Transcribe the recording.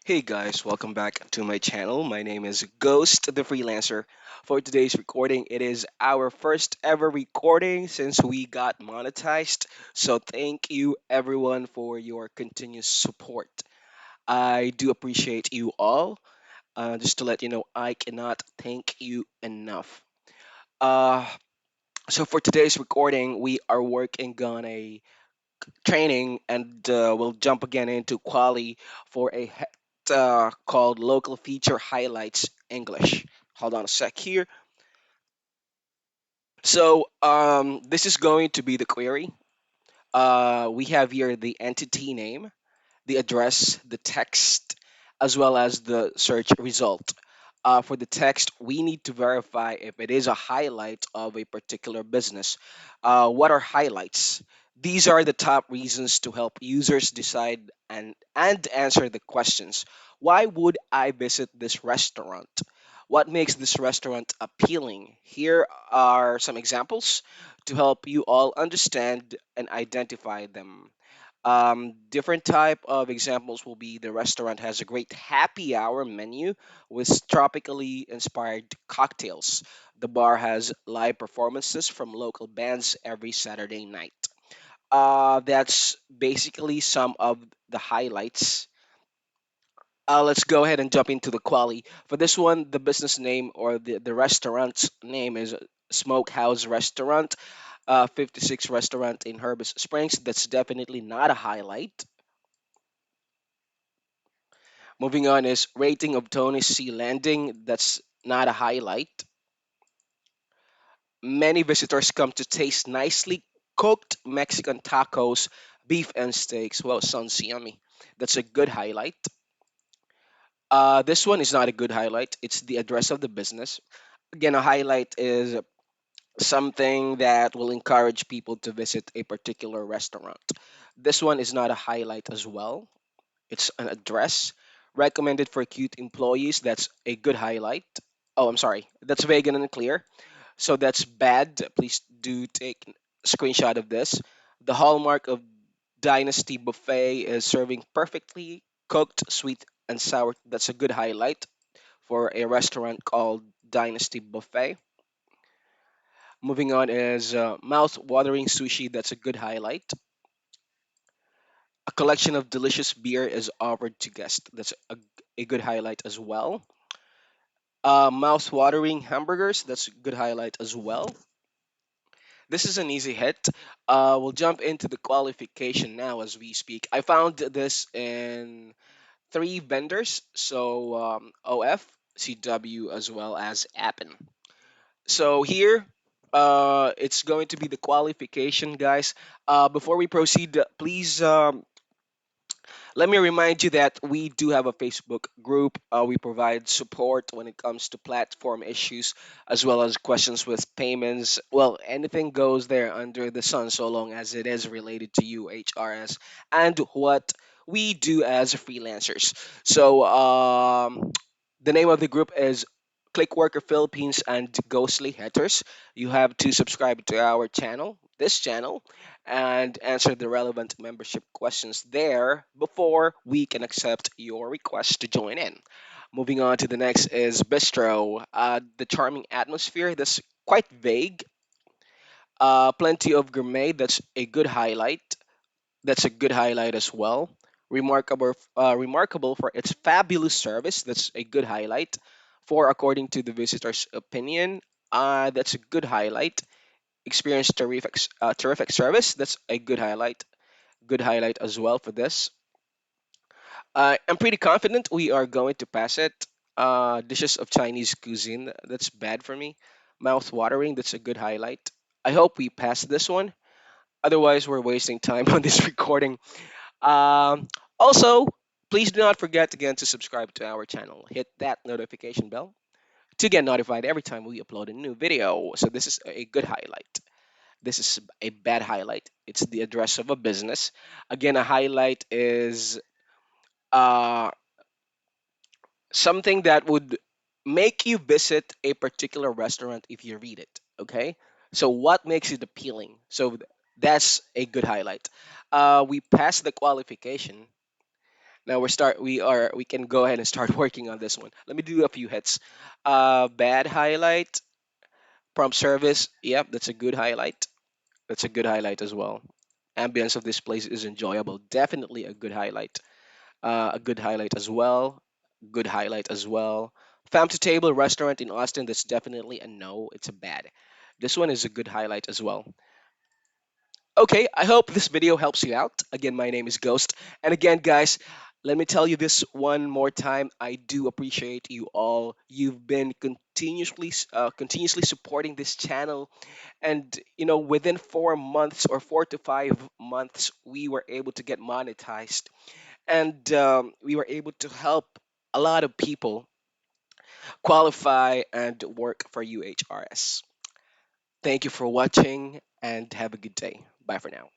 Hey guys, welcome back to my channel. My name is Ghost the Freelancer. For today's recording, it is our first ever recording since we got monetized. So thank you everyone for your continuous support. I do appreciate you all. Just to let you know, I cannot thank you enough. Uh, so for today's recording, we are working on a training and we'll jump again into quali for a called local feature highlights English. Hold on a sec here. So this is going to be the query. We have here the entity name, the address, the text, as well as the search result. For the text, we need to verify if it is a highlight of a particular business. What are highlights? These are the top reasons to help users decide and answer the questions. Why would I visit this restaurant? What makes this restaurant appealing? Here are some examples to help you all understand and identify them. Different type of examples will be the restaurant has a great happy hour menu with tropically inspired cocktails. The bar has live performances from local bands every Saturday night. That's basically some of the highlights. Let's go ahead and jump into the quali. For this one, the business name or the restaurant's name is Smokehouse Restaurant, 56 Restaurant in Herbis Springs. That's definitely not a highlight. Moving on is rating of Tony C. Landing. That's not a highlight. Many visitors come to taste nicely cooked Mexican tacos, beef and steaks. Well, sounds yummy. That's a good highlight. This one is not a good highlight. It's the address of the business. Again, a highlight is something that will encourage people to visit a particular restaurant. This one is not a highlight as well. It's an address recommended for cute employees. That's a good highlight. Oh, I'm sorry. That's vague and unclear. So that's bad. Please do take a screenshot of this. The hallmark of Dynasty Buffet is serving perfectly cooked sweet and sour. That's a good highlight for a restaurant called Dynasty Buffet. Moving on is mouth-watering sushi. That's a good highlight. A collection of delicious beer is offered to guests. That's a good highlight as well. Mouth-watering hamburgers. That's a good highlight as well. This is an easy hit. We'll jump into the qualification now as we speak. I found this in three vendors, so OF, CW, as well as Appen. So here, it's going to be the qualification, guys. Before we proceed, please let me remind you that we do have a Facebook group. We provide support when it comes to platform issues as well as questions with payments. Well, anything goes there under the sun so long as it is related to UHRS and what we do as freelancers. So, the name of the group is Clickworker Philippines and Ghostly Hatters. You have to subscribe to our channel, this channel, and answer the relevant membership questions there before we can accept your request to join in. Moving on to the next is Bistro. The charming atmosphere that's quite vague. Plenty of gourmet. That's a good highlight. That's a good highlight as well. Remarkable for its fabulous service. That's a good highlight. For according to the visitor's opinion, that's a good highlight. Experience terrific service. That's a good highlight. Good highlight as well for this. I'm pretty confident we are going to pass it. Dishes of Chinese cuisine. That's bad for me. Mouth watering. That's a good highlight. I hope we pass this one. Otherwise, we're wasting time on this recording. Also, please do not forget again to subscribe to our channel. Hit that notification bell to get notified every time we upload a new video. So this is a good highlight. This is a bad highlight. It's the address of a business. Again, a highlight is uh, something that would make you visit a particular restaurant if you read it. Okay, so what makes it appealing? So that's a good highlight. We passed the qualification. Now we can go ahead and start working on this one. Let me do a few hits. Bad highlight, prompt service. Yep, that's a good highlight. That's a good highlight as well. Ambience of this place is enjoyable. Definitely a good highlight. A good highlight as well. Good highlight as well. Farm to table restaurant in Austin. That's definitely a no. It's a bad. This one is a good highlight as well. Okay, I hope this video helps you out. Again, my name is Ghost. And again, guys, let me tell you this one more time. I do appreciate you all. You've been continuously supporting this channel, and within 4 months or 4 to 5 months, we were able to get monetized, and we were able to help a lot of people qualify and work for UHRS. Thank you for watching, and have a good day. Bye for now.